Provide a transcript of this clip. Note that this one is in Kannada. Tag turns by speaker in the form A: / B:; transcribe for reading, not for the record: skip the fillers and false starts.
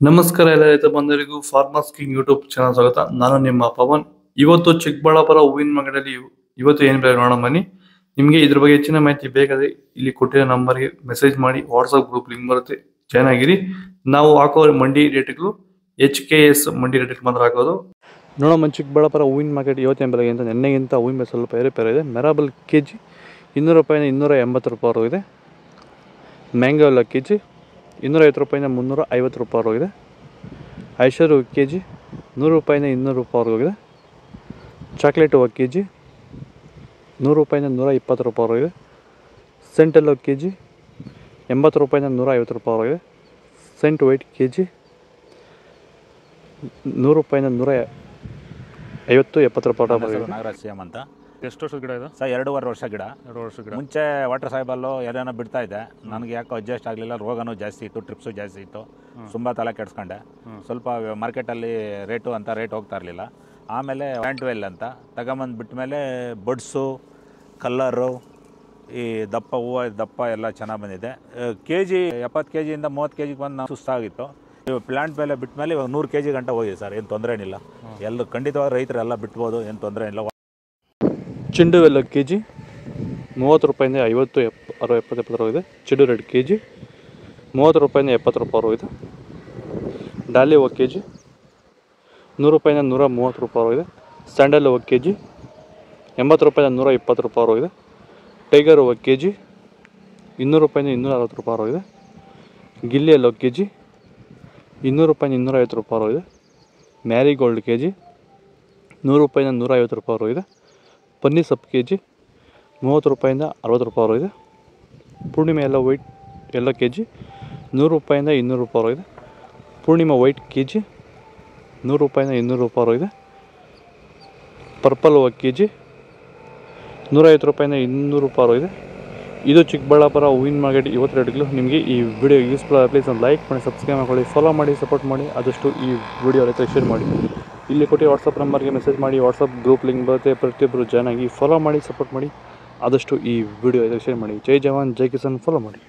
A: ನಮಸ್ಕಾರ ಎಲ್ಲ ರೈತ ಬಂಧುಗಳಿಗೂ ಫಾರ್ಮರ್ಸ್ ಕಿಂಗ್ ಯೂಟ್ಯೂಬ್ ಚಾನಲ್ ಸ್ವಾಗತ. ನಾನು ನಿಮ್ಮ ಪವನ್. ಇವತ್ತು ಚಿಕ್ಕಬಳ್ಳಾಪುರ ಹೂವಿನ ಮಾರ್ಕೆಟಲ್ಲಿ ಇವತ್ತು ಏನು ಬೆಲೆ ನೋಡೋಣ ಬನ್ನಿ. ನಿಮಗೆ ಇದ್ರ ಬಗ್ಗೆ ಹೆಚ್ಚಿನ ಮಾಹಿತಿ ಬೇಕಾದ್ರೆ ಇಲ್ಲಿ ಕೊಟ್ಟಿರೋ ನಂಬರ್ಗೆ ಮೆಸೇಜ್ ಮಾಡಿ, ವಾಟ್ಸ್ಆಪ್ ಗ್ರೂಪ್ ಲಿಂಕ್ ಬರುತ್ತೆ, ಜಾಯ್ನ್ ಆಗಿರಿ. ನಾವು ಹಾಕೋ ಮಂಡಿ ರೇಟ್ಗಳು HKS ಮಂಡಿ ರೇಟ್ ಮಾತ್ರ ಹಾಕೋದು. ನೋಡೋಣ ಚಿಕ್ಕಬಳ್ಳಾಪುರ ಹೂವಿನ ಮಾರ್ಕೆಟ್ ಇವತ್ತೇನು ಬೆಲೆ ಅಂತ. ನೆನ್ನೆಗಿಂತ ಹೂವಿನ ಬೆಲೆ ಸ್ವಲ್ಪ ಏರುಪೇರು ಇದೆ. ಮೆರಾಬಲ್ KG 200 ರೂಪಾಯಿಂದ 280 ರೂಪಾಯಿ ಇದೆ. ಮ್ಯಾಂಗೋ ಎಲ್ಲ KG 250 ರೂಪಾಯಿಂದ 350 ರೂಪಾಯಿ ಹೋಗಿದೆ. ಐಷರು KG 100 ರೂಪಾಯಿಂದ 200 ರೂಪಾಯಿ ಹೋಗಿದೆ. ಚಾಕ್ಲೇಟು KG 100 ರೂಪಾಯಿಂದ 120 ರೂಪಾಯಿ ಹೋಗಿದೆ. ಸೆಂಟೆಲ್ಲೋ KG 80 ರೂಪಾಯಿಂದ 150 ರೂಪಾಯಿ ಹೋಗಿದೆ. ಸೆಂಟ್ ವೈಟ್ KG 100 ರೂಪಾಯಿಂದ 150-70 ರೂಪಾಯಿ.
B: ನಾಗರಾಜ್ CM ಅಂತ.
C: ಎಷ್ಟು ವರ್ಷದ ಗಿಡ ಇದು
B: ಸರ್ 2.5 ವರ್ಷ ಗಿಡ.
C: 2 ವರ್ಷದ ಗಿಡ.
B: ಮುಂಚೆ ವಾಟರ್ ಸಾಯಿಬಲ್ಲು ಏನೇನೋ ಬಿಡ್ತಾ ಇದ್ದೆ. ನನಗೆ ಯಾಕೋ ಅಡ್ಜಸ್ಟ್ ಆಗಲಿಲ್ಲ. ರೋಗನೂ ಜಾಸ್ತಿ ಇತ್ತು, ಟ್ರಿಪ್ಸು ಜಾಸ್ತಿ ಇತ್ತು. ತುಂಬ ತಲೆ ಕೆಡ್ಸ್ಕೊಂಡೆ. ಸ್ವಲ್ಪ ಮಾರ್ಕೆಟಲ್ಲಿ ರೇಟ್ ಹೋಗ್ತಾ ಇರಲಿಲ್ಲ. ಆಮೇಲೆ ಪ್ಯಾಂಟ್ವೆಲ್ ಅಂತ ತಗೊಂಬಂದು ಬಿಟ್ಟ ಮೇಲೆ ಬಡ್ಸು, ಕಲ್ಲರು, ಈ ದಪ್ಪ ಹೂವು ದಪ್ಪ ಎಲ್ಲ ಚೆನ್ನಾಗಿ ಬಂದಿದೆ. KG 70 KGಯಿಂದ 30 KGಗೆ ಬಂದು ನಾವು ಸುಸ್ತಾಗಿತ್ತು. ಪ್ಲಾಂಟ್ ಮೇಲೆ ಬಿಟ್ಟ ಮೇಲೆ ಇವಾಗ 100 KG ಗಂಟ ಹೋಗಿದೆ ಸರ್. ಏನು ತೊಂದರೆ ಏನಿಲ್ಲ. ಎಲ್ಲೂ ಖಂಡಿತವಾಗಿ ರೈತರೆಲ್ಲ ಬಿಟ್ಬೋದು, ಏನು ತೊಂದರೆ ಇಲ್ಲ.
A: ಚೆಂಡು ಎಲ್ಲ KG 30 ರೂಪಾಯಿಂದ 50, 60, 70 ಹೋಗಿದೆ. ಚೆಂಡು ರೆಡ್ KG 30 ರೂಪಾಯಿಂದ 70 ರೂಪಾಯಿ ಹೋಗಿದೆ. ಡಾಲಿ ಹೂವು KG 100 ರೂಪಾಯಿಂದ 130 ರೂಪಾಯಿ ಹೋಗಿದೆ. ಸ್ಯಾಂಡಲ್ ಹೂವು KG 80 ರೂಪಾಯಿಂದ 120 ರೂಪಾಯಿ ಹೋಗಿದೆ. ಟೈಗರ್ ಹೂವು KG 200 ರೂಪಾಯಿಂದ 260 ರೂಪಾಯಿ ಹೋಗಿದೆ. ಗಿಲ್ಲಿ ಎಲ್ಲ KG 200 ರೂಪಾಯಿಂದ 250 ರೂಪಾಯಿ ಹೋಗಿದೆ. ಮ್ಯಾರಿಗೋಲ್ಡ್ KG 100 ರೂಪಾಯಿಂದ 150 ರೂಪಾಯಿ ಹೋಗಿದೆ. ಪನ್ನೀರ್ ಸೊಪ್ಪು KG 30 ರೂಪಾಯಿಂದ 60 ರೂಪಾಯಿ ಹೋಗಿದೆ. ಪೂರ್ಣಿಮೆ ಎಲ್ಲ ವೈಟ್ ಎಲ್ಲ KG 100 ರೂಪಾಯಿಂದ 200 ರೂಪಾಯಿ ಹೋಗಿದೆ. ಪೂರ್ಣಿಮಾ ವೈಟ್ KG 100 ರೂಪಾಯಿಂದ 200 ರೂಪಾಯಿ ಹೋಗಿದೆ. ಪರ್ಪಲ್ ಹೂವು KG 150 ರೂಪಾಯಿಂದ 200 ರೂಪಾಯಿ ಹೋಗಿದೆ. ಇದು ಚಿಕ್ಕಬಳ್ಳಾಪುರ ಹೂವಿನ ಮಾರ್ಕೆಟ್ ಇವತ್ತು ರೇಟ್ಗಳು. ನಿಮಗೆ ಈ ವಿಡಿಯೋ ಯೂಸ್ಫುಲ್ ಆದ ಪ್ಲೀಸ್ ಒಂದು ಲೈಕ್ ಮಾಡಿ, ಸಬ್ಸ್ಕ್ರೈಬ್ ಮಾಡ್ಕೊಳ್ಳಿ, ಫಾಲೋ ಮಾಡಿ, ಸಪೋರ್ಟ್ ಮಾಡಿ. ಆದಷ್ಟು ಈ ವಿಡಿಯೋ ರೈತ ಶೇರ್ ಮಾಡಿ. ಇಲ್ಲಿ ಕೊಟ್ಟು ವಾಟ್ಸಪ್ ನಂಬರ್ಗೆ ಮೆಸೇಜ್ ಮಾಡಿ, ವಾಟ್ಸಪ್ ಗ್ರೂಪ್ ಲಿಂಕ್ ಬರುತ್ತೆ, ಪ್ರತಿಯೊಬ್ಬರು ಜಾಯ್ನ್ ಆಗಿ ಫಾಲೋ ಮಾಡಿ, ಸಪೋರ್ಟ್ ಮಾಡಿ. ಆದಷ್ಟು ಈ ವಿಡಿಯೋ ಶೇರ್ ಮಾಡಿ. ಜೈ ಜವಾನ್ ಜೈ ಕಿಸಾನ್, ಫಾಲೋ ಮಾಡಿ.